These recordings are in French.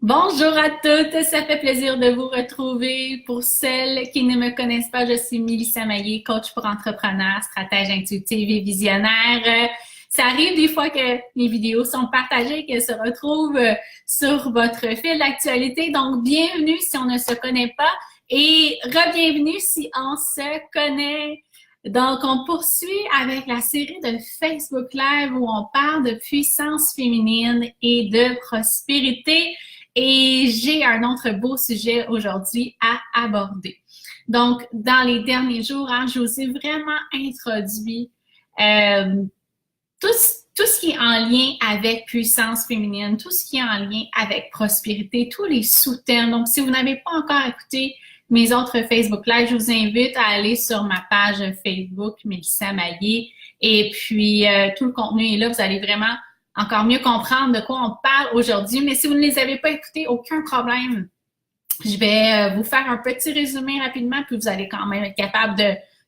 Bonjour à toutes, ça fait plaisir de vous retrouver. Pour celles qui ne me connaissent pas, je suis Mélissa Maillé, coach pour entrepreneurs, stratège intuitive et visionnaire. Ça arrive des fois que mes vidéos sont partagées, qu'elles se retrouvent sur votre fil d'actualité. Donc, bienvenue si on ne se connaît pas et re-bienvenue si on se connaît. Donc, on poursuit avec la série de Facebook Live où on parle de puissance féminine et de prospérité. Et j'ai un autre beau sujet aujourd'hui à aborder. Donc, dans les derniers jours, je vous ai vraiment introduit tout ce qui est en lien avec puissance féminine, tout ce qui est en lien avec prospérité, tous les sous-thèmes. Donc, si vous n'avez pas encore écouté mes autres Facebook Live, je vous invite à aller sur ma page Facebook, Mélissa Maillé. Et puis, tout le contenu est là. Vous allez vraiment encore mieux comprendre de quoi on parle aujourd'hui. Mais si vous ne les avez pas écoutés, aucun problème. Je vais vous faire un petit résumé rapidement, puis vous allez quand même être capable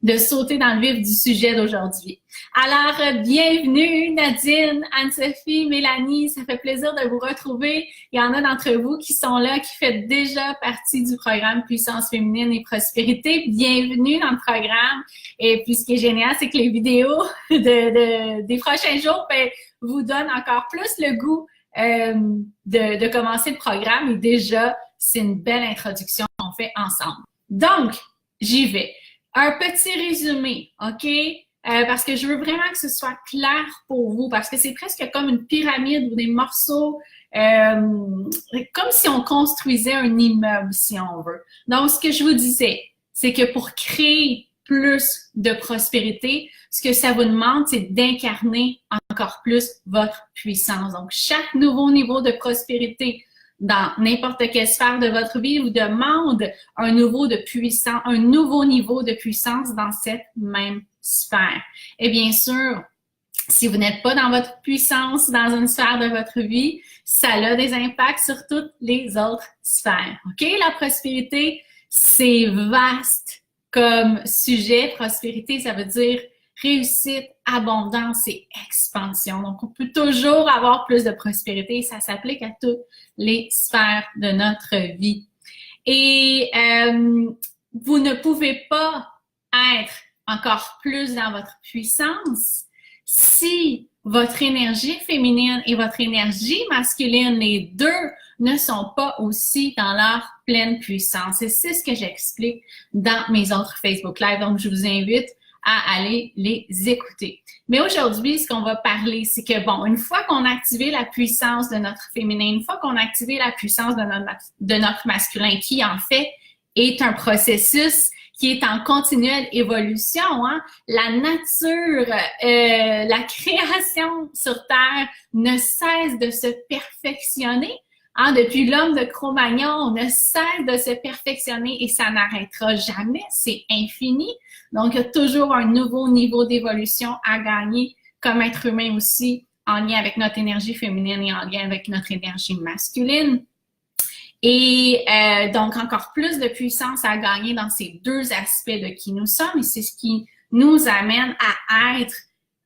de sauter dans le vif du sujet d'aujourd'hui. Alors, bienvenue Nadine, Anne-Sophie, Mélanie, ça fait plaisir de vous retrouver. Il y en a d'entre vous qui sont là, qui font déjà partie du programme Puissance féminine et prospérité. Bienvenue dans le programme. Et puis, ce qui est génial, c'est que les vidéos des prochains jours vous donnent encore plus le goût de commencer le programme. Et déjà, c'est une belle introduction qu'on fait ensemble. Donc, j'y vais. Un petit résumé, OK? Parce que je veux vraiment que ce soit clair pour vous, parce que c'est presque comme une pyramide ou des morceaux, comme si on construisait un immeuble, si on veut. Donc, ce que je vous disais, c'est que pour créer plus de prospérité, ce que ça vous demande, c'est d'incarner encore plus votre puissance. Donc, chaque nouveau niveau de prospérité dans n'importe quelle sphère de votre vie vous demande un nouveau niveau de puissance dans cette même sphère. Et bien sûr, si vous n'êtes pas dans votre puissance dans une sphère de votre vie, ça a des impacts sur toutes les autres sphères. OK? La prospérité, c'est vaste comme sujet. Prospérité, ça veut dire réussite, abondance et expansion. Donc, on peut toujours avoir plus de prospérité. Ça s'applique à toutes les sphères de notre vie. Et vous ne pouvez pas être encore plus dans votre puissance si votre énergie féminine et votre énergie masculine, les deux, ne sont pas aussi dans leur pleine puissance. Et c'est ce que j'explique dans mes autres Facebook Live. Donc, je vous invite à aller les écouter. Mais aujourd'hui, ce qu'on va parler, c'est que, bon, une fois qu'on a activé la puissance de notre féminin, une fois qu'on a activé la puissance de notre masculin, qui en fait est un processus qui est en continuelle évolution, hein? La nature, la création sur Terre ne cesse de se perfectionner. Hein, depuis l'homme de Cro-Magnon, on ne cesse de se perfectionner et ça n'arrêtera jamais, c'est infini. Donc, il y a toujours un nouveau niveau d'évolution à gagner comme être humain aussi, en lien avec notre énergie féminine et en lien avec notre énergie masculine. Et donc, encore plus de puissance à gagner dans ces deux aspects de qui nous sommes et c'est ce qui nous amène à être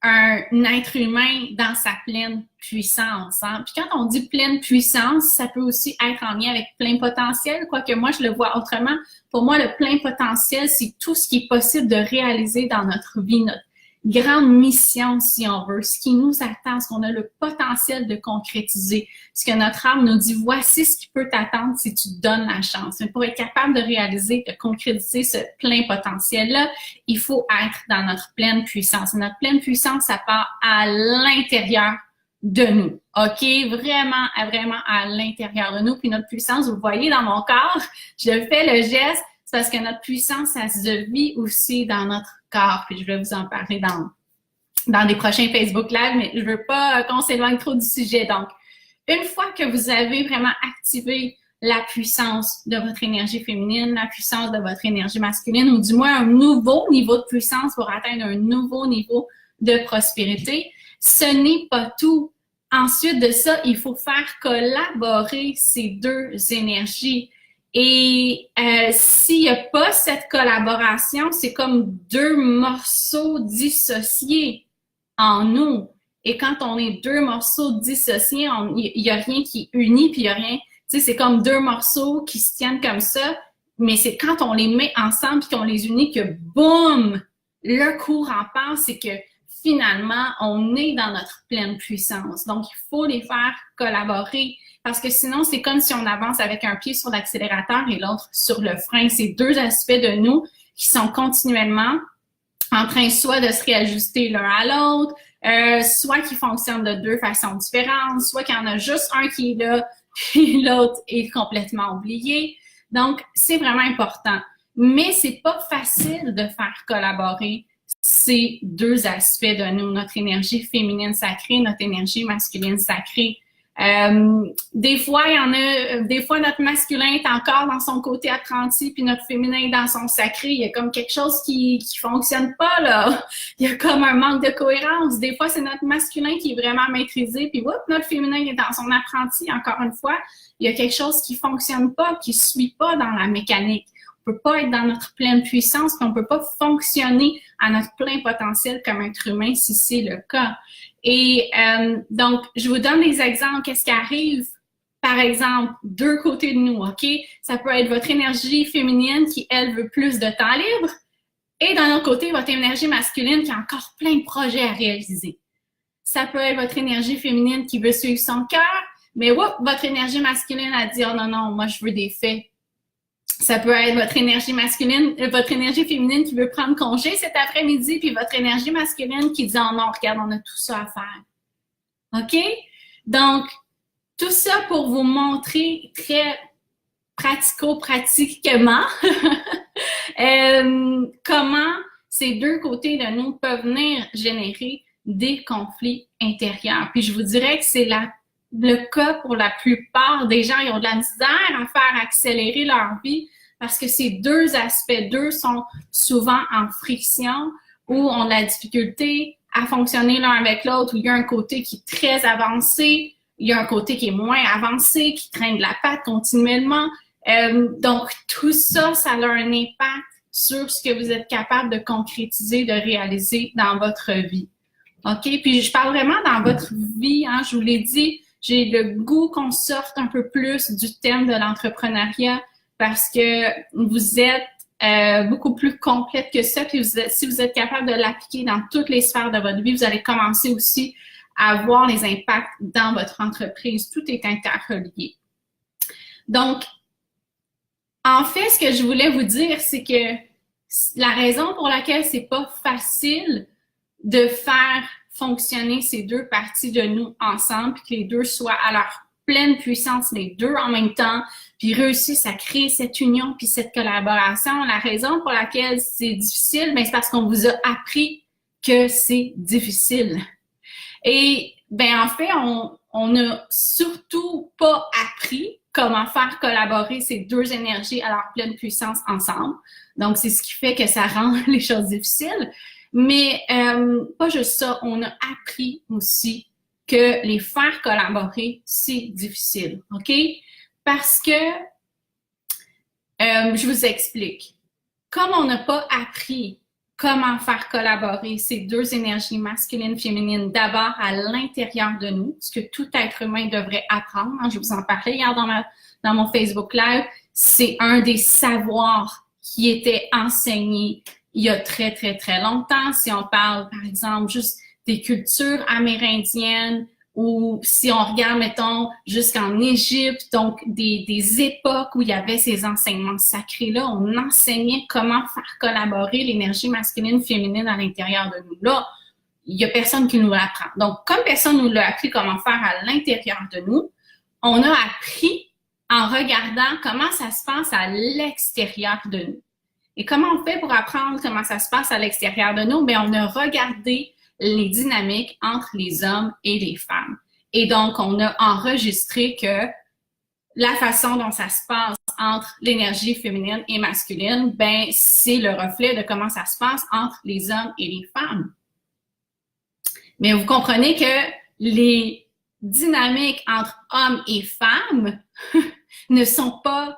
un être humain dans sa pleine puissance. Hein? Puis quand on dit pleine puissance, ça peut aussi être en lien avec plein potentiel, quoique moi, je le vois autrement. Pour moi, le plein potentiel, c'est tout ce qui est possible de réaliser dans notre vie, notre grande mission, si on veut, ce qui nous attend, ce qu'on a le potentiel de concrétiser, ce que notre âme nous dit, voici ce qui peut t'attendre si tu te donnes la chance. Mais pour être capable de réaliser, de concrétiser ce plein potentiel-là, il faut être dans notre pleine puissance. Notre pleine puissance, ça part à l'intérieur de nous, OK? Vraiment, vraiment à l'intérieur de nous. Puis notre puissance, vous le voyez dans mon corps, je fais le geste, c'est parce que notre puissance, ça se vit aussi dans notre corps. Puis je vais vous en parler dans des prochains Facebook Live, mais je veux pas qu'on s'éloigne trop du sujet. Donc, une fois que vous avez vraiment activé la puissance de votre énergie féminine, la puissance de votre énergie masculine, ou du moins un nouveau niveau de puissance pour atteindre un nouveau niveau de prospérité, ce n'est pas tout. Ensuite de ça, il faut faire collaborer ces deux énergies. Et s'il n'y a pas cette collaboration, c'est comme deux morceaux dissociés en nous. Et quand on est deux morceaux dissociés, il n'y a rien qui unit, puis il n'y a rien, sais, c'est comme deux morceaux qui se tiennent comme ça, mais c'est quand on les met ensemble et qu'on les unit que, boum, le courant passe, c'est que finalement, on est dans notre pleine puissance. Donc, il faut les faire collaborer parce que sinon, c'est comme si on avance avec un pied sur l'accélérateur et l'autre sur le frein. C'est deux aspects de nous qui sont continuellement en train soit de se réajuster l'un à l'autre, soit qui fonctionnent de deux façons différentes, soit qu'il y en a juste un qui est là, puis l'autre est complètement oublié. Donc, c'est vraiment important. Mais c'est pas facile de faire collaborer ces deux aspects de nous, notre énergie féminine sacrée, notre énergie masculine sacrée. Des fois, il y en a, des fois, notre masculin est encore dans son côté apprenti, puis notre féminin est dans son sacré. Il y a comme quelque chose qui fonctionne pas, là. Il y a comme un manque de cohérence. Des fois, c'est notre masculin qui est vraiment maîtrisé, puis whoop, notre féminin est dans son apprenti. Encore une fois, il y a quelque chose qui fonctionne pas, qui suit pas dans la mécanique. On peut pas être dans notre pleine puissance, puis on peut pas fonctionner à notre plein potentiel comme être humain si c'est le cas. Et donc, je vous donne des exemples. Qu'est-ce qui arrive, par exemple, deux côtés de nous, OK? Ça peut être votre énergie féminine qui, elle, veut plus de temps libre. Et d'un autre côté, votre énergie masculine qui a encore plein de projets à réaliser. Ça peut être votre énergie féminine qui veut suivre son cœur, mais whoop, votre énergie masculine a dit « Oh non, non, moi, je veux des faits. » Ça peut être votre énergie masculine, votre énergie féminine qui veut prendre congé cet après-midi, puis votre énergie masculine qui dit « Oh non, regarde, on a tout ça à faire. » OK? Donc, tout ça pour vous montrer très pratico-pratiquement comment ces deux côtés de nous peuvent venir générer des conflits intérieurs. Puis je vous dirais que c'est le cas pour la plupart des gens. Ils ont de la misère à faire accélérer leur vie parce que ces deux aspects d'eux sont souvent en friction ou ont de la difficulté à fonctionner l'un avec l'autre, où il y a un côté qui est très avancé, il y a un côté qui est moins avancé, qui traîne de la patte continuellement. Donc, tout ça, ça a un impact sur ce que vous êtes capable de concrétiser, de réaliser dans votre vie. OK? Puis, je parle vraiment dans votre vie, hein, je vous l'ai dit, j'ai le goût qu'on sorte un peu plus du thème de l'entrepreneuriat parce que vous êtes beaucoup plus complète que ça. Puis, si vous êtes capable de l'appliquer dans toutes les sphères de votre vie, vous allez commencer aussi à voir les impacts dans votre entreprise. Tout est interrelié. Donc, en fait, ce que je voulais vous dire, c'est que la raison pour laquelle c'est pas facile de faire fonctionner ces deux parties de nous ensemble, puis que les deux soient à leur pleine puissance, les deux en même temps, puis réussissent à créer cette union, puis cette collaboration. La raison pour laquelle c'est difficile, ben, c'est parce qu'on vous a appris que c'est difficile. Et ben en fait, on n'a surtout pas appris comment faire collaborer ces deux énergies à leur pleine puissance ensemble. Donc, c'est ce qui fait que ça rend les choses difficiles. Mais pas juste ça, on a appris aussi que les faire collaborer, c'est difficile, OK? Parce que, je vous explique, comme on n'a pas appris comment faire collaborer ces deux énergies masculines, féminines, d'abord à l'intérieur de nous, ce que tout être humain devrait apprendre. Je vous en parlais hier dans mon Facebook Live. C'est un des savoirs qui était enseigné il y a très, très, très longtemps. Si on parle, par exemple, juste des cultures amérindiennes ou si on regarde, mettons, jusqu'en Égypte, donc des époques où il y avait ces enseignements sacrés-là, on enseignait comment faire collaborer l'énergie masculine, féminine à l'intérieur de nous. Là, il n'y a personne qui nous l'apprend. Donc, comme personne ne nous l'a appris comment faire à l'intérieur de nous, on a appris en regardant comment ça se passe à l'extérieur de nous. Et comment on fait pour apprendre comment ça se passe à l'extérieur de nous? Bien, on a regardé les dynamiques entre les hommes et les femmes. Et donc, on a enregistré que la façon dont ça se passe entre l'énergie féminine et masculine, ben, c'est le reflet de comment ça se passe entre les hommes et les femmes. Mais vous comprenez que les dynamiques entre hommes et femmes ne sont pas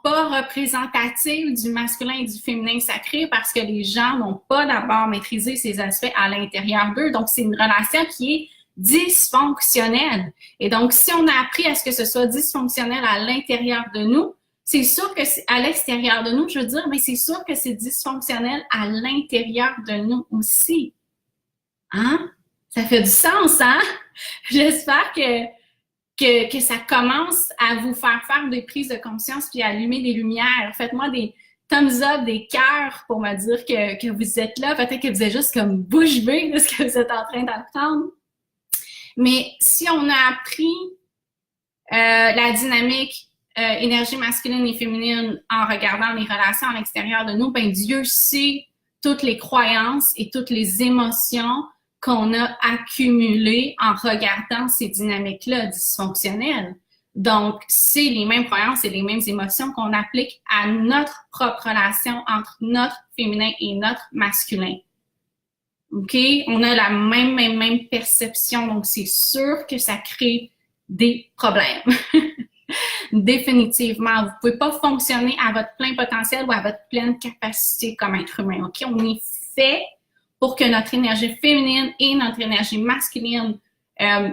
représentatives du masculin et du féminin sacré parce que les gens n'ont pas d'abord maîtrisé ces aspects à l'intérieur d'eux. Donc, c'est une relation qui est dysfonctionnel. Et donc, si on a appris à ce que ce soit dysfonctionnel à l'intérieur de nous, c'est sûr que c'est à l'extérieur de nous, je veux dire, mais c'est sûr que c'est dysfonctionnel à l'intérieur de nous aussi. Hein? Ça fait du sens, hein? J'espère que ça commence à vous faire des prises de conscience puis à allumer des lumières. Faites-moi des thumbs up, des cœurs pour me dire que vous êtes là. Peut-être que vous êtes juste comme bouche bée de ce que vous êtes en train d'apprendre. Mais si on a appris la dynamique énergie masculine et féminine en regardant les relations à l'extérieur de nous, ben Dieu sait toutes les croyances et toutes les émotions qu'on a accumulées en regardant ces dynamiques-là dysfonctionnelles. Donc, c'est les mêmes croyances et les mêmes émotions qu'on applique à notre propre relation entre notre féminin et notre masculin. OK? On a la même perception, donc c'est sûr que ça crée des problèmes. Définitivement, vous ne pouvez pas fonctionner à votre plein potentiel ou à votre pleine capacité comme être humain. OK? On est fait pour que notre énergie féminine et notre énergie masculine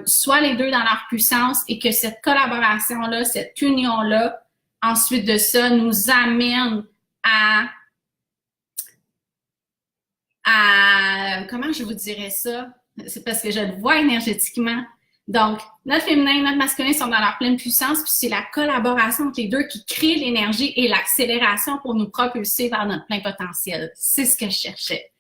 soient les deux dans leur puissance et que cette collaboration-là, cette union-là, ensuite de ça, nous amène à comment je vous dirais ça? C'est parce que je le vois énergétiquement. Donc, notre féminin et notre masculin sont dans leur pleine puissance, puis c'est la collaboration entre les deux qui crée l'énergie et l'accélération pour nous propulser vers notre plein potentiel. C'est ce que je cherchais.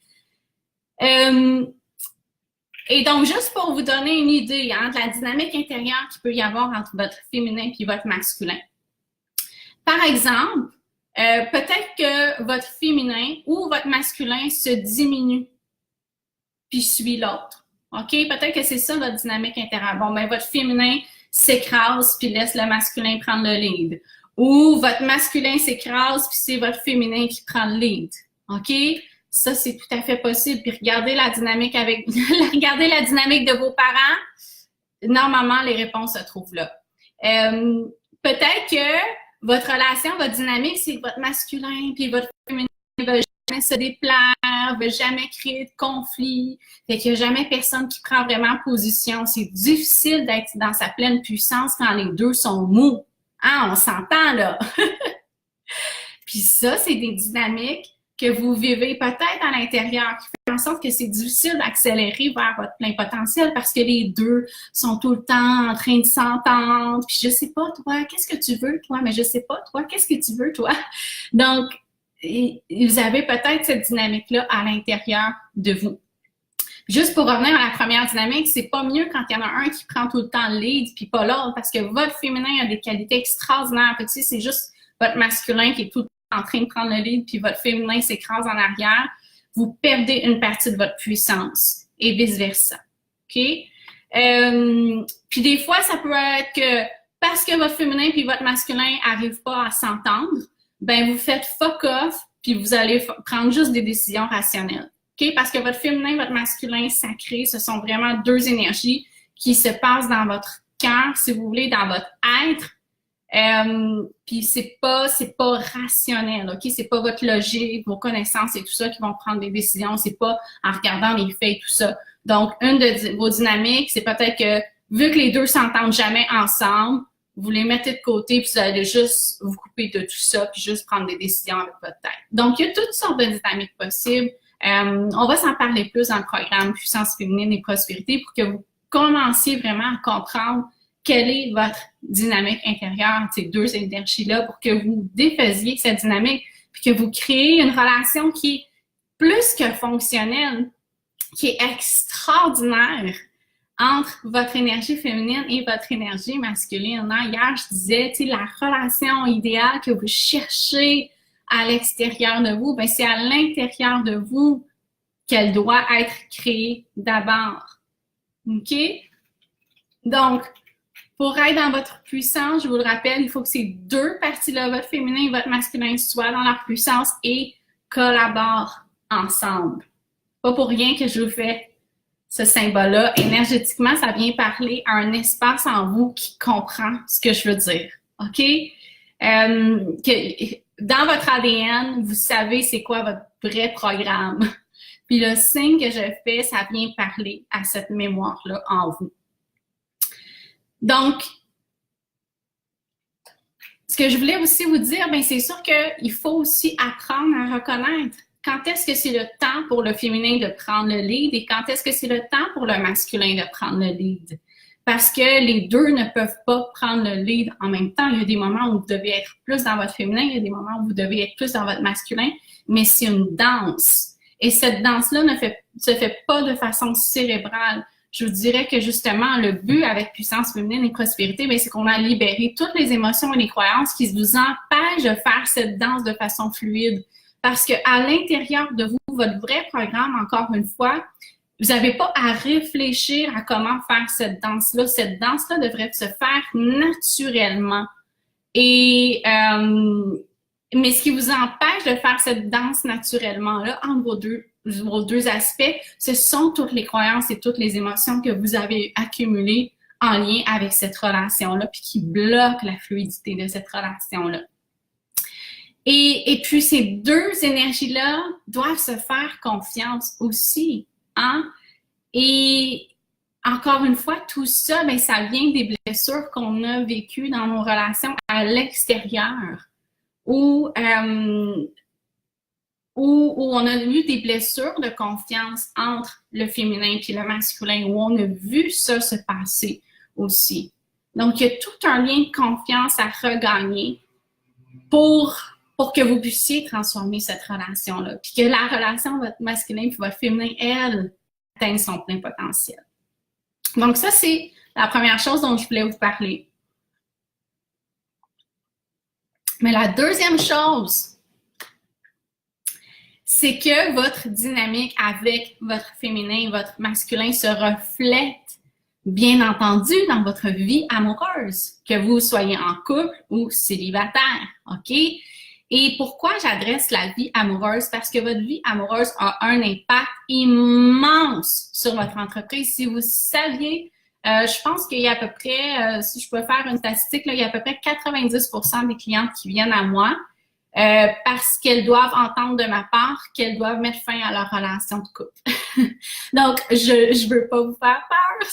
Et donc, juste pour vous donner une idée de la dynamique intérieure qu'il peut y avoir entre votre féminin et votre masculin. Par exemple, peut-être que votre féminin ou votre masculin se diminue puis suit l'autre. OK? Peut-être que c'est ça votre dynamique intérieure. Bon, ben votre féminin s'écrase puis laisse le masculin prendre le lead. Ou votre masculin s'écrase puis c'est votre féminin qui prend le lead. OK? Ça, c'est tout à fait possible. Puis regardez la dynamique regardez la dynamique de vos parents. Normalement, les réponses se trouvent là. Peut-être que votre relation, votre dynamique, c'est que votre masculin puis votre féminin ne veut jamais se déplaire, ne veut jamais créer de conflit. Fait qu'il n'y a jamais personne qui prend vraiment position. C'est difficile d'être dans sa pleine puissance quand les deux sont mous. Ah, on s'entend là. Puis ça, c'est des dynamiques que vous vivez peut-être à l'intérieur, qui fait en sorte que c'est difficile d'accélérer vers votre plein potentiel parce que les deux sont tout le temps en train de s'entendre. Puis je sais pas, toi, qu'est-ce que tu veux, toi? Mais je sais pas, toi, qu'est-ce que tu veux, toi? Donc, vous avez peut-être cette dynamique-là à l'intérieur de vous. Juste pour revenir à la première dynamique, c'est pas mieux quand il y en a un qui prend tout le temps le lead puis pas l'autre parce que votre féminin a des qualités extraordinaires. Puis, tu sais, c'est juste votre masculin qui est tout le temps en train de prendre le lead puis votre féminin s'écrase en arrière. Vous perdez une partie de votre puissance et vice-versa. OK? Puis des fois, ça peut être que parce que votre féminin puis votre masculin n'arrivent pas à s'entendre, ben vous faites fuck off puis vous allez prendre juste des décisions rationnelles. OK? Parce que votre féminin, votre masculin sacré, ce sont vraiment deux énergies qui se passent dans votre cœur, si vous voulez, dans votre être. Puis c'est pas rationnel, OK? C'est pas votre logique, vos connaissances et tout ça qui vont prendre des décisions. C'est pas en regardant les faits et tout ça. Donc, une de vos dynamiques, c'est peut-être que vu que les deux s'entendent jamais ensemble, vous les mettez de côté puis vous allez juste vous couper de tout ça puis juste prendre des décisions avec votre tête. Donc, il y a toutes sortes de dynamiques possibles. On va s'en parler plus dans le programme Puissance féminine et prospérité pour que vous commenciez vraiment à comprendre quelle est votre dynamique intérieure, ces deux énergies-là, pour que vous défaisiez cette dynamique, puis que vous créez une relation qui est plus que fonctionnelle, qui est extraordinaire entre votre énergie féminine et votre énergie masculine. Hier, je disais, tu sais, la relation idéale que vous cherchez à l'extérieur de vous, ben c'est à l'intérieur de vous qu'elle doit être créée d'abord. OK? Donc, pour être dans votre puissance, je vous le rappelle, il faut que ces deux parties-là, votre féminin et votre masculin, soient dans leur puissance et collaborent ensemble. Pas pour rien que je vous fais ce symbole-là. Énergétiquement, ça vient parler à un espace en vous qui comprend ce que je veux dire. OK? Que dans votre ADN, vous savez c'est quoi votre vrai programme. Puis le signe que je fais, ça vient parler à cette mémoire-là en vous. Donc, ce que je voulais aussi vous dire, ben c'est sûr qu'il faut aussi apprendre à reconnaître quand est-ce que c'est le temps pour le féminin de prendre le lead et quand est-ce que c'est le temps pour le masculin de prendre le lead. Parce que les deux ne peuvent pas prendre le lead en même temps. Il y a des moments où vous devez être plus dans votre féminin, il y a des moments où vous devez être plus dans votre masculin, mais c'est une danse. Et cette danse-là se fait pas de façon cérébrale. Je vous dirais que justement, le but avec puissance féminine et prospérité, bien, c'est qu'on a libéré toutes les émotions et les croyances qui vous empêchent de faire cette danse de façon fluide. Parce que à l'intérieur de vous, votre vrai programme, encore une fois, vous n'avez pas à réfléchir à comment faire cette danse-là. Cette danse-là devrait se faire naturellement. Et mais ce qui vous empêche de faire cette danse naturellement-là, entre vos deux aspects, ce sont toutes les croyances et toutes les émotions que vous avez accumulées en lien avec cette relation-là, puis qui bloquent la fluidité de cette relation-là. Et puis, ces deux énergies-là doivent se faire confiance aussi, hein? Et encore une fois, tout ça, bien, ça vient des blessures qu'on a vécues dans nos relations à l'extérieur, où on a eu des blessures de confiance entre le féminin et le masculin, où on a vu ça se passer aussi. Donc, il y a tout un lien de confiance à regagner pour que vous puissiez transformer cette relation-là, puis que la relation votre masculin et votre féminin, elle, atteigne son plein potentiel. Donc, ça, c'est la première chose dont je voulais vous parler. Mais la deuxième chose, c'est que votre dynamique avec votre féminin et votre masculin se reflète, bien entendu, dans votre vie amoureuse, que vous soyez en couple ou célibataire, OK? Et pourquoi j'adresse la vie amoureuse? Parce que votre vie amoureuse a un impact immense sur votre entreprise. Si vous saviez, je pense qu'il y a à peu près, si je peux faire une statistique, là, il y a à peu près 90% des clientes qui viennent à moi parce qu'elles doivent entendre de ma part qu'elles doivent mettre fin à leur relation de couple. Donc, je veux pas vous faire peur.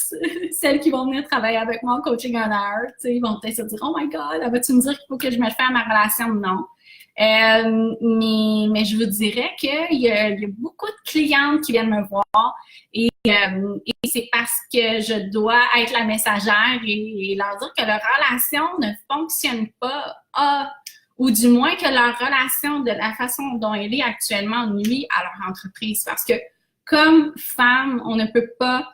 Celles qui vont venir travailler avec moi en coaching en heure, tu sais, ils vont peut-être se dire « Oh my God, vas-tu me dire qu'il faut que je mette fin à ma relation? » Non. Mais je vous dirais qu'il y a beaucoup de clientes qui viennent me voir et c'est parce que je dois être la messagère et leur dire que leur relation ne fonctionne pas, ou du moins que leur relation de la façon dont elle est actuellement nuit à leur entreprise. Parce que comme femme, on ne peut pas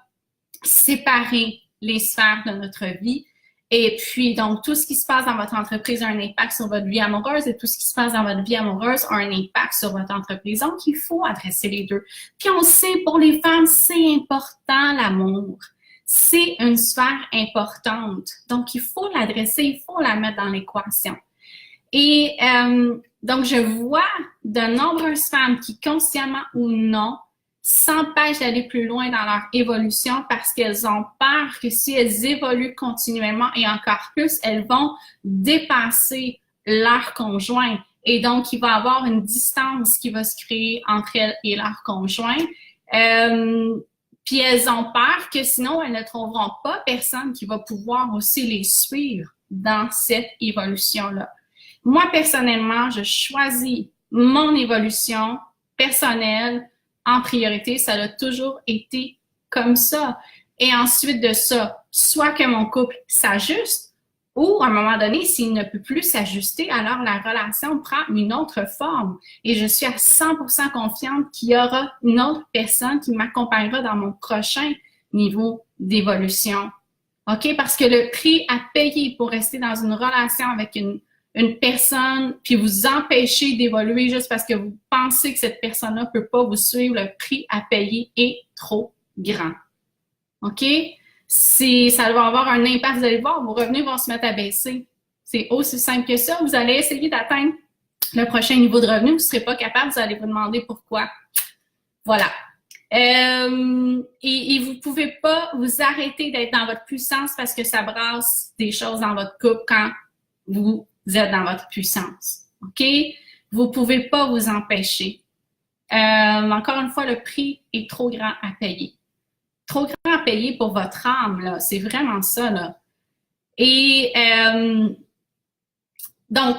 séparer les sphères de notre vie. Et puis, donc, tout ce qui se passe dans votre entreprise a un impact sur votre vie amoureuse et tout ce qui se passe dans votre vie amoureuse a un impact sur votre entreprise. Donc, il faut adresser les deux. Puis, on sait, pour les femmes, c'est important, l'amour. C'est une sphère importante. Donc, il faut l'adresser, il faut la mettre dans l'équation. Et donc, je vois de nombreuses femmes qui, consciemment ou non, s'empêchent d'aller plus loin dans leur évolution parce qu'elles ont peur que si elles évoluent continuellement et encore plus, elles vont dépasser leur conjoint. Et donc, il va y avoir une distance qui va se créer entre elles et leur conjoint. Puis elles ont peur que sinon, elles ne trouveront pas personne qui va pouvoir aussi les suivre dans cette évolution-là. Moi, personnellement, je choisis mon évolution personnelle en priorité. Ça a toujours été comme ça. Et ensuite de ça, soit que mon couple s'ajuste ou à un moment donné, s'il ne peut plus s'ajuster, alors la relation prend une autre forme. Et je suis à 100% confiante qu'il y aura une autre personne qui m'accompagnera dans mon prochain niveau d'évolution. OK? Parce que le prix à payer pour rester dans une relation avec une personne, puis vous empêcher d'évoluer juste parce que vous pensez que cette personne-là peut pas vous suivre, le prix à payer est trop grand. OK? Ça va avoir un impact, vous allez voir, vos revenus vont se mettre à baisser. C'est aussi simple que ça. Vous allez essayer d'atteindre le prochain niveau de revenu, vous ne serez pas capable, vous allez vous demander pourquoi. Voilà. Et vous pouvez pas vous arrêter d'être dans votre puissance parce que ça brasse des choses dans votre couple quand vous êtes dans votre puissance, OK? Vous pouvez pas vous empêcher. Encore une fois, le prix est trop grand à payer. Trop grand à payer pour votre âme, là. C'est vraiment ça, là. Et donc,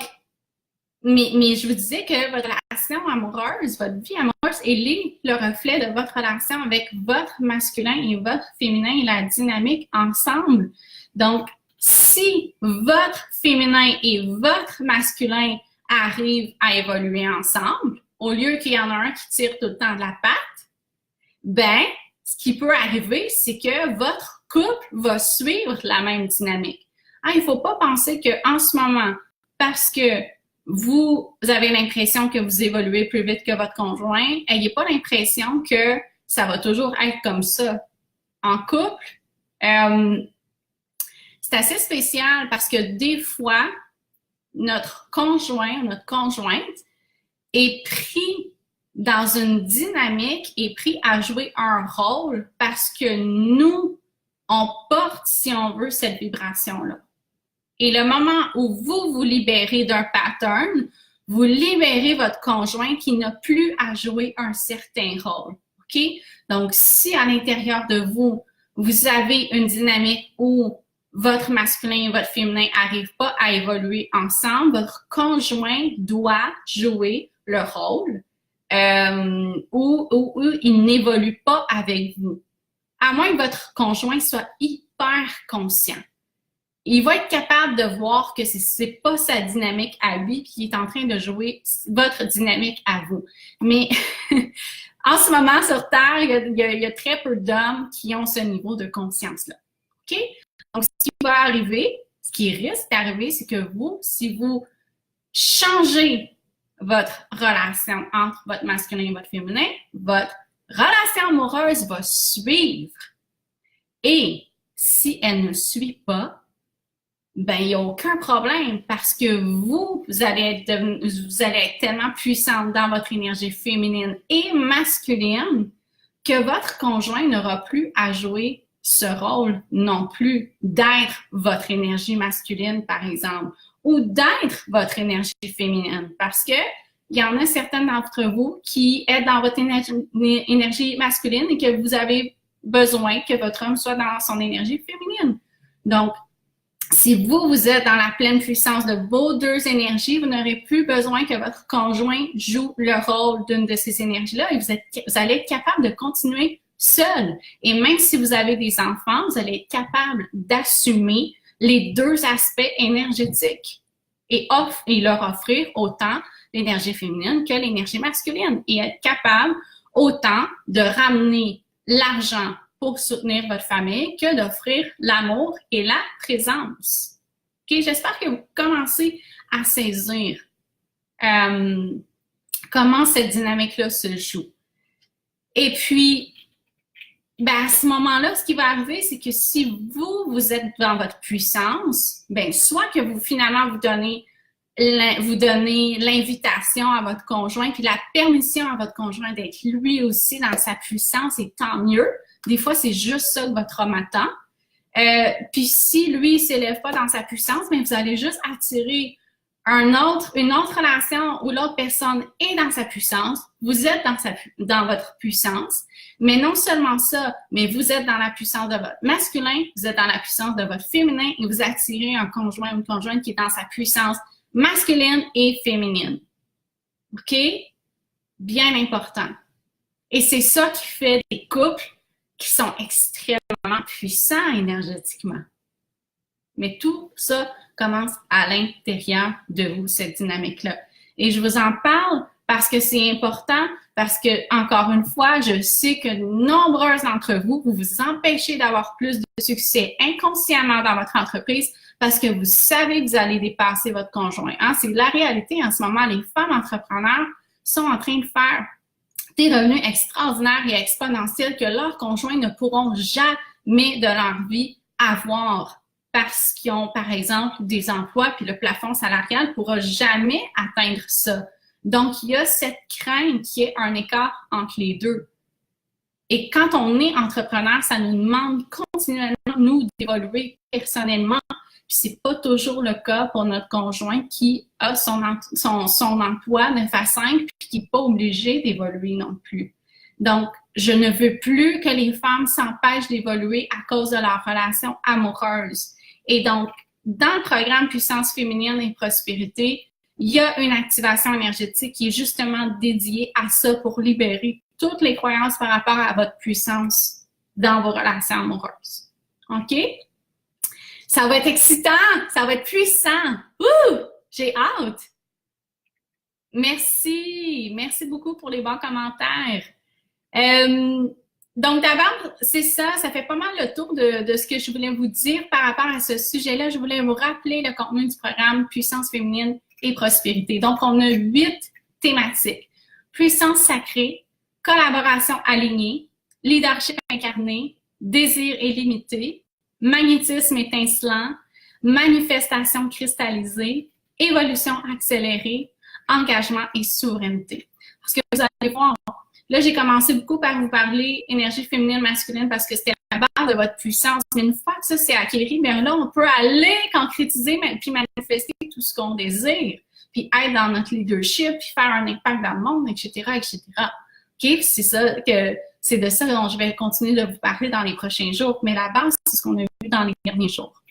mais je vous disais que votre relation amoureuse, votre vie amoureuse, elle est le reflet de votre relation avec votre masculin et votre féminin et la dynamique ensemble. Donc, si votre féminin et votre masculin arrivent à évoluer ensemble, au lieu qu'il y en a un qui tire tout le temps de la patte, ben, ce qui peut arriver, c'est que votre couple va suivre la même dynamique. Il ne faut pas penser qu'en ce moment, parce que vous avez l'impression que vous évoluez plus vite que votre conjoint, n'ayez pas l'impression que ça va toujours être comme ça. En couple, c'est assez spécial parce que des fois, notre conjoint, notre conjointe est pris dans une dynamique, est pris à jouer un rôle parce que nous, on porte, si on veut, cette vibration-là. Et le moment où vous vous libérez d'un pattern, vous libérez votre conjoint qui n'a plus à jouer un certain rôle. OK? Donc, si à l'intérieur de vous, vous avez une dynamique où votre masculin et votre féminin n'arrivent pas à évoluer ensemble, votre conjoint doit jouer le rôle où il n'évolue pas avec vous. À moins que votre conjoint soit hyper conscient. Il va être capable de voir que c'est pas sa dynamique à lui qui est en train de jouer votre dynamique à vous. Mais en ce moment, sur Terre, il y a très peu d'hommes qui ont ce niveau de conscience-là. OK? Donc, ce qui va arriver, ce qui risque d'arriver, c'est que vous, si vous changez votre relation entre votre masculin et votre féminin, votre relation amoureuse va suivre. Et si elle ne suit pas, ben, il n'y a aucun problème parce que vous allez être tellement puissante dans votre énergie féminine et masculine que votre conjoint n'aura plus à jouer ce rôle non plus d'être votre énergie masculine, par exemple, ou d'être votre énergie féminine parce que il y en a certaines d'entre vous qui êtes dans votre énergie masculine et que vous avez besoin que votre homme soit dans son énergie féminine. Donc, si vous êtes dans la pleine puissance de vos deux énergies, vous n'aurez plus besoin que votre conjoint joue le rôle d'une de ces énergies-là et vous allez être capable de continuer seul. Et même si vous avez des enfants, vous allez être capable d'assumer les deux aspects énergétiques et leur offrir autant l'énergie féminine que l'énergie masculine et être capable autant de ramener l'argent pour soutenir votre famille que d'offrir l'amour et la présence. Okay? J'espère que vous commencez à saisir comment cette dynamique-là se joue. Et puis, ben à ce moment-là, ce qui va arriver, c'est que si vous êtes dans votre puissance, ben soit que vous finalement vous donnez l'invitation à votre conjoint puis la permission à votre conjoint d'être lui aussi dans sa puissance et tant mieux. Des fois, c'est juste ça que votre homme attend. Puis si lui, il s'élève pas dans sa puissance, mais vous allez juste attirer une autre relation où l'autre personne est dans sa puissance. Vous êtes dans votre puissance. Mais non seulement ça, mais vous êtes dans la puissance de votre masculin, vous êtes dans la puissance de votre féminin et vous attirez un conjoint ou une conjointe qui est dans sa puissance masculine et féminine. OK? Bien important. Et c'est ça qui fait des couples qui sont extrêmement puissants énergétiquement. Mais tout ça commence à l'intérieur de vous, cette dynamique-là. Et je vous en parle parce que c'est important, parce que, encore une fois, je sais que nombreuses d'entre vous, vous vous empêchez d'avoir plus de succès inconsciemment dans votre entreprise parce que vous savez que vous allez dépasser votre conjoint. Hein? C'est la réalité en ce moment. Les femmes entrepreneurs sont en train de faire des revenus extraordinaires et exponentiels que leurs conjoints ne pourront jamais de leur vie avoir parce qu'ils ont, par exemple, des emplois puis le plafond salarial ne pourra jamais atteindre ça. Donc, il y a cette crainte qui est un écart entre les deux. Et quand on est entrepreneur, ça nous demande continuellement, nous, d'évoluer personnellement. puis c'est pas toujours le cas pour notre conjoint qui a son emploi 9 à 5 puis qui n'est pas obligé d'évoluer non plus. Donc, je ne veux plus que les femmes s'empêchent d'évoluer à cause de leur relation amoureuse. Et donc, dans le programme Puissance féminine et prospérité, il y a une activation énergétique qui est justement dédiée à ça pour libérer toutes les croyances par rapport à votre puissance dans vos relations amoureuses. OK? Ça va être excitant, ça va être puissant. Ouh! J'ai hâte. Merci beaucoup pour les bons commentaires. Donc d'abord, c'est ça fait pas mal le tour de ce que je voulais vous dire par rapport à ce sujet-là. Je voulais vous rappeler le contenu du programme Puissance féminine et prospérité. Donc, on a 8 thématiques. Puissance sacrée, collaboration alignée, leadership incarné, désir illimité, magnétisme étincelant, manifestation cristallisée, évolution accélérée, engagement et souveraineté. Parce que vous allez voir, là, j'ai commencé beaucoup par vous parler énergie féminine, masculine, parce que c'était la base de votre puissance. Mais une fois que ça c'est acquéri, bien là, on peut aller concrétiser puis manifester tout ce qu'on désire, puis être dans notre leadership, puis faire un impact dans le monde, etc., etc. OK? C'est de ça dont je vais continuer de vous parler dans les prochains jours. Mais la base, c'est ce qu'on a vu dans les derniers jours.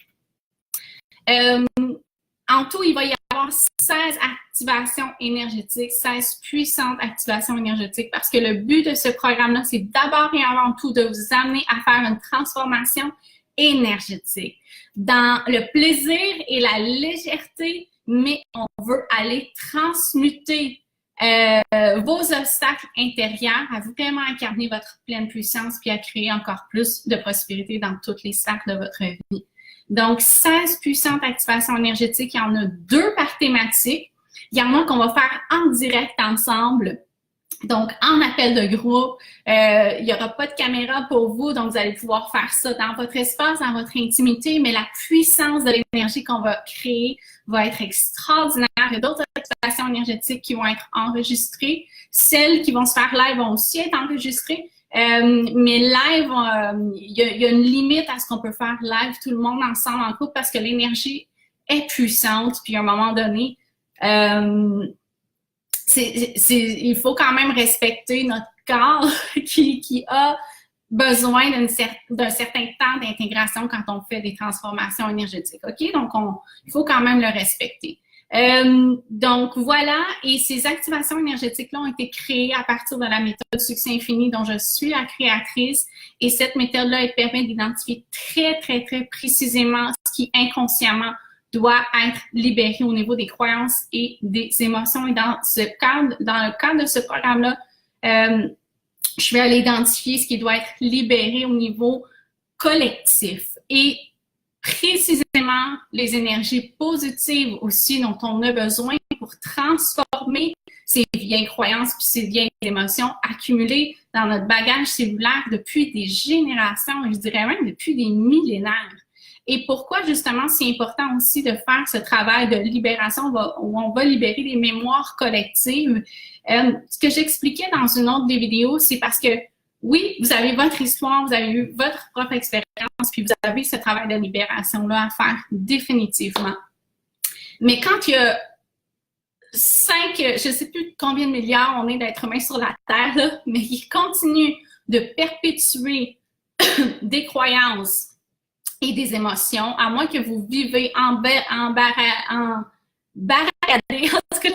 En tout, il va y avoir 16 activations énergétiques, 16 puissantes activations énergétiques, parce que le but de ce programme-là, c'est d'abord et avant tout de vous amener à faire une transformation énergétique dans le plaisir et la légèreté, mais on veut aller transmuter vos obstacles intérieurs, à vraiment incarner votre pleine puissance puis à créer encore plus de prospérité dans toutes les sphères de votre vie. Donc, 16 puissantes activations énergétiques, il y en a 2 par thématique. Il y en a qu'on va faire en direct ensemble, donc en appel de groupe. Il n'y aura pas de caméra pour vous, donc vous allez pouvoir faire ça dans votre espace, dans votre intimité, mais la puissance de l'énergie qu'on va créer va être extraordinaire. Il y a d'autres activations énergétiques qui vont être enregistrées. Celles qui vont se faire live vont aussi être enregistrées. Mais live, il y a une limite à ce qu'on peut faire live tout le monde ensemble en couple parce que l'énergie est puissante. Puis à un moment donné, il faut quand même respecter notre corps qui a besoin d'un certain temps d'intégration quand on fait des transformations énergétiques. OK? Donc, il faut quand même le respecter. Donc, voilà. Et ces activations énergétiques-là ont été créées à partir de la méthode Succès Infini dont je suis la créatrice. Et cette méthode-là, elle permet d'identifier très, très, très précisément ce qui inconsciemment doit être libéré au niveau des croyances et des émotions. Et dans le cadre de ce programme-là, je vais aller identifier ce qui doit être libéré au niveau collectif et précisément les énergies positives aussi dont on a besoin pour transformer ces vieilles croyances puis ces vieilles émotions accumulées dans notre bagage cellulaire depuis des générations, et je dirais même depuis des millénaires. Et pourquoi justement c'est important aussi de faire ce travail de libération où on va libérer les mémoires collectives. Ce que j'expliquais dans une autre des vidéos, c'est parce que oui, vous avez votre histoire, vous avez eu votre propre expérience, puis vous avez ce travail de libération-là à faire définitivement. Mais quand il y a 5, je ne sais plus combien de milliards on est d'êtres humains sur la Terre, là, mais qui continuent de perpétuer des croyances et des émotions, à moins que vous vivez en barricadé, en tout cas,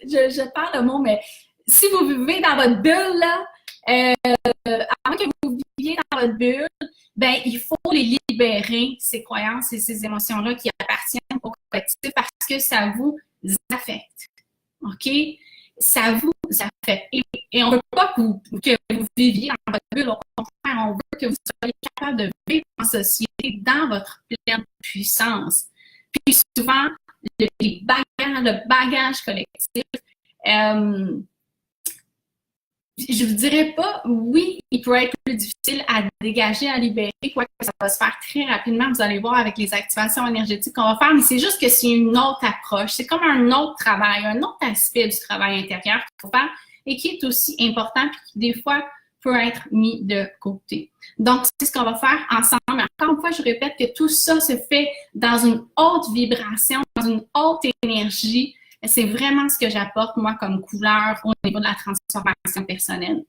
je parle le mot, mais si vous vivez dans votre bulle, là, à moins que vous viviez dans votre bulle, ben il faut les libérer, ces croyances et ces émotions-là qui appartiennent au collectif parce que ça vous affecte. OK? Ça vous affecte. Et on ne veut pas que vous viviez dans votre bulle. Au contraire, on veut que vous soyez capable de vivre en société dans votre pleine puissance. Puis souvent, le bagage collectif, je vous dirais pas, oui, il peut être plus difficile à dégager, à libérer, quoique ça va se faire très rapidement, vous allez voir avec les activations énergétiques qu'on va faire, mais c'est juste que c'est une autre approche, c'est comme un autre travail, un autre aspect du travail intérieur qu'il faut faire et qui est aussi important, puis qui des fois peut être mis de côté. Donc, c'est ce qu'on va faire ensemble. Encore une fois, je répète que tout ça se fait dans une haute vibration, dans une haute énergie. C'est vraiment ce que j'apporte, moi, comme couleur au niveau de la transformation personnelle.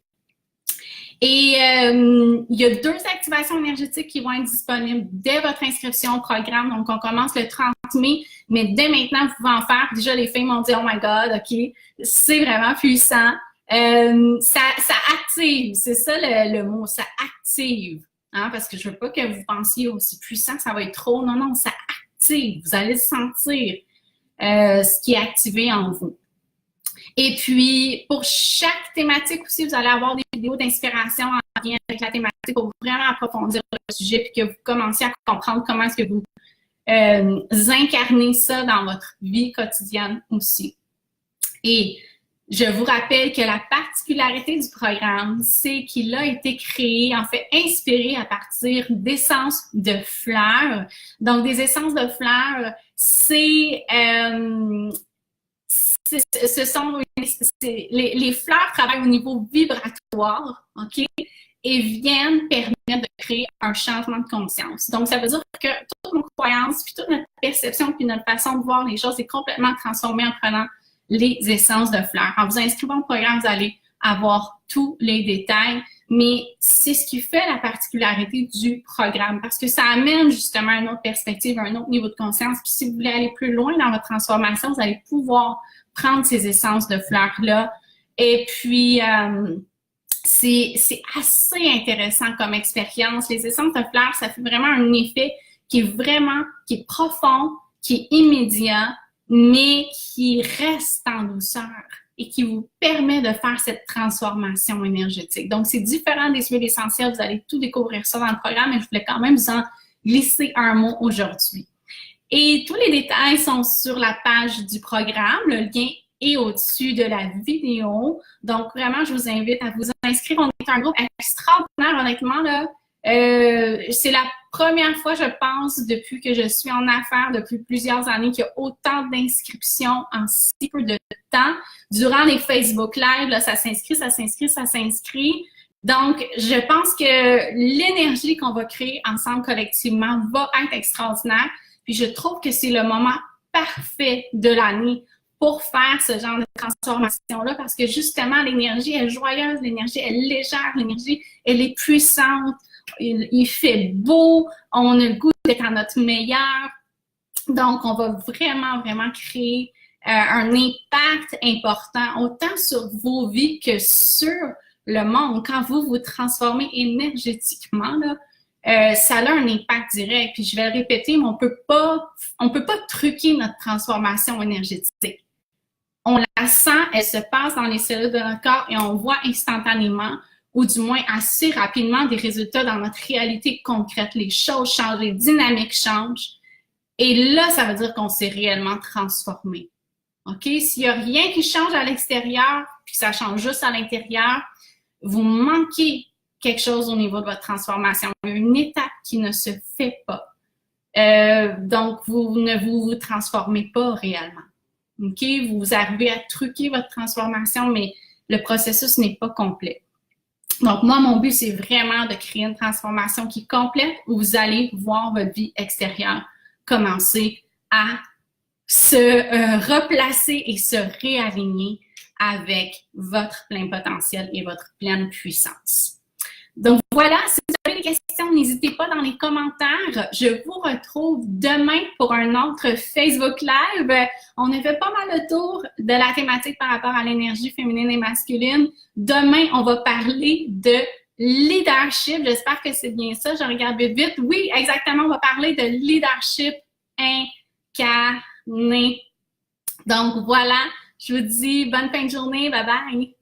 Et il y a 2 activations énergétiques qui vont être disponibles dès votre inscription au programme. Donc, on commence le 30 mai, mais dès maintenant, vous pouvez en faire. Déjà, les filles m'ont dit « Oh my God, OK, c'est vraiment puissant. » Ça active, c'est ça le mot, ça active. Hein, parce que je veux pas que vous pensiez aussi puissant, ça va être trop. Non, non, ça active. Vous allez sentir ce qui est activé en vous. Et puis, pour chaque thématique aussi, vous allez avoir des vidéos d'inspiration en lien avec la thématique pour vraiment approfondir le sujet puis que vous commenciez à comprendre comment est-ce que vous incarnez ça dans votre vie quotidienne aussi. Et je vous rappelle que la particularité du programme, c'est qu'il a été créé, en fait, inspiré à partir d'essences de fleurs. Donc, des essences de fleurs, ce sont les fleurs travaillent au niveau vibratoire, OK, et viennent permettre de créer un changement de conscience. Donc, ça veut dire que toutes nos croyances, puis toute notre perception, puis notre façon de voir les choses est complètement transformée en prenant les essences de fleurs. En vous inscrivant au programme, vous allez avoir tous les détails, mais c'est ce qui fait la particularité du programme parce que ça amène justement une autre perspective, un autre niveau de conscience. Puis si vous voulez aller plus loin dans votre transformation, vous allez pouvoir prendre ces essences de fleurs-là. Et puis, c'est assez intéressant comme expérience. Les essences de fleurs, ça fait vraiment un effet qui est profond, qui est immédiat, mais qui reste en douceur et qui vous permet de faire cette transformation énergétique. Donc, c'est différent des huiles essentielles. Vous allez tout découvrir ça dans le programme, mais je voulais quand même vous en glisser un mot aujourd'hui. Et tous les détails sont sur la page du programme. Le lien est au-dessus de la vidéo. Donc, vraiment, je vous invite à vous inscrire. On est un groupe extraordinaire, honnêtement, là. C'est la première fois, je pense, depuis que je suis en affaires, depuis plusieurs années, qu'il y a autant d'inscriptions en si peu de temps. Durant les Facebook Live, là, ça s'inscrit. Donc, je pense que l'énergie qu'on va créer ensemble collectivement va être extraordinaire. Puis, je trouve que c'est le moment parfait de l'année pour faire ce genre de transformation-là parce que justement, l'énergie est joyeuse, l'énergie est légère, l'énergie, elle est puissante. Il fait beau, on a le goût d'être à notre meilleur. Donc, on va vraiment, vraiment créer un impact important, autant sur vos vies que sur le monde. Quand vous vous transformez énergétiquement, là, ça a un impact direct. Puis je vais le répéter, mais on peut pas truquer notre transformation énergétique. On la sent, elle se passe dans les cellules de notre corps et on voit instantanément ou du moins assez rapidement des résultats dans notre réalité concrète. Les choses changent, les dynamiques changent. Et là, ça veut dire qu'on s'est réellement transformé. OK? S'il n'y a rien qui change à l'extérieur, puis que ça change juste à l'intérieur, vous manquez quelque chose au niveau de votre transformation. Il y a une étape qui ne se fait pas. Donc, vous ne vous transformez pas réellement. OK? Vous arrivez à truquer votre transformation, mais le processus n'est pas complet. Donc, moi, mon but, c'est vraiment de créer une transformation qui est complète où vous allez voir votre vie extérieure commencer à se replacer et se réaligner avec votre plein potentiel et votre pleine puissance. Donc, voilà, si vous avez des questions, n'hésitez pas dans les commentaires. Je vous retrouve demain pour un autre Facebook Live. On a fait pas mal le tour de la thématique par rapport à l'énergie féminine et masculine. Demain, on va parler de leadership. J'espère que c'est bien ça. Je regarde vite. Oui, exactement. On va parler de leadership incarné. Donc, voilà. Je vous dis bonne fin de journée. Bye bye.